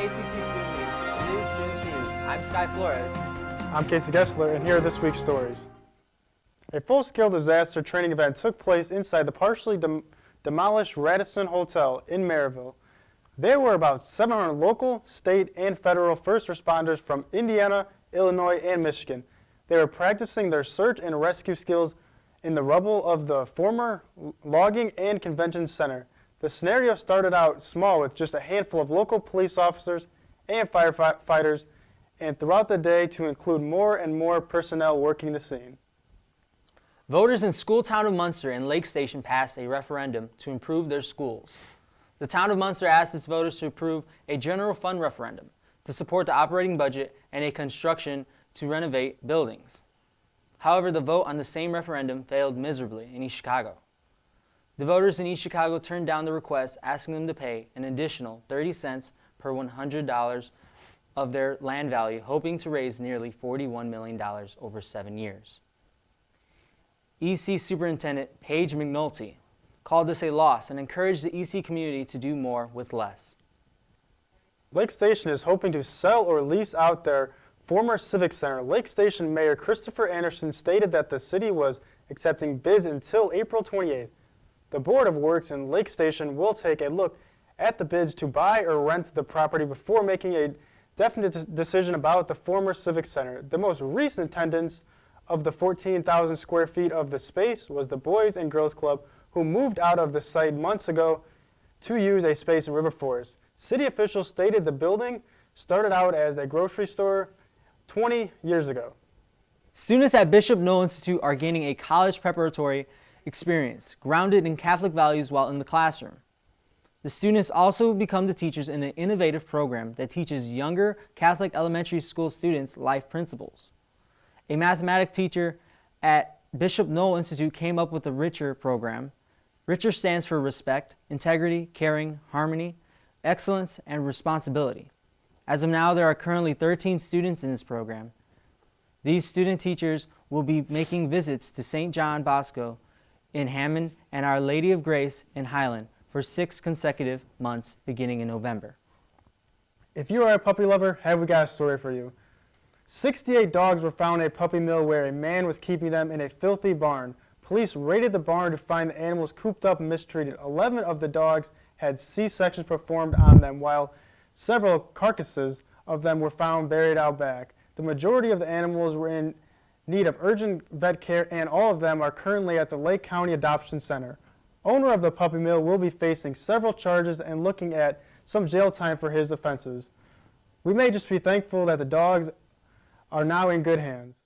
ACC Student News Students News. I'm Sky Flores. I'm Casey Gessler, and here are this week's stories. A full-scale disaster training event took place inside the partially demolished Radisson Hotel in Maryville. There were about 700 local, state, and federal first responders from Indiana, Illinois, and Michigan. They were practicing their search and rescue skills in the rubble of the former logging and convention center. The scenario started out small with just a handful of local police officers and firefighters, and throughout the day to include more and more personnel working the scene. Voters in school town of Munster and Lake Station passed a referendum to improve their schools. The town of Munster asked its voters to approve a general fund referendum to support the operating budget and a construction to renovate buildings. However, the vote on the same referendum failed miserably in East Chicago. The voters in East Chicago turned down the request, asking them to pay an additional 30 cents per $100 of their land value, hoping to raise nearly $41 million over 7 years. EC Superintendent Paige McNulty called this a loss and encouraged the EC community to do more with less. Lake Station is hoping to sell or lease out their former Civic Center. Lake Station Mayor Christopher Anderson stated that the city was accepting bids until April 28th. The Board of Works in Lake Station will take a look at the bids to buy or rent the property before making a definite decision about the former Civic Center. The most recent attendance of the 14,000 square feet of the space was the Boys and Girls Club, who moved out of the site months ago to use a space in River Forest. City officials stated the building started out as a grocery store 20 years ago. Students at Bishop Noel Institute are gaining a college preparatory experience grounded in Catholic values while in the classroom. The students also become the teachers in an innovative program that teaches younger Catholic elementary school students life principles. A mathematics teacher at Bishop Noel Institute came up with the RICHER program. RICHER stands for respect, integrity, caring, harmony, excellence, and responsibility. As of now, there are currently 13 students in this program. These student teachers will be making visits to St. John Bosco in Hammond and Our Lady of Grace in Highland for 6 consecutive months beginning in November. If you are a puppy lover, have we got a story for you. 68 dogs were found in a puppy mill where a man was keeping them in a filthy barn. Police raided the barn to find the animals cooped up and mistreated. 11 of the dogs had C-sections performed on them, while several carcasses of them were found buried out back. The majority of the animals were in need of urgent vet care, and all of them are currently at the Lake County Adoption Center. Owner of the puppy mill will be facing several charges and looking at some jail time for his offenses. We may just be thankful that the dogs are now in good hands.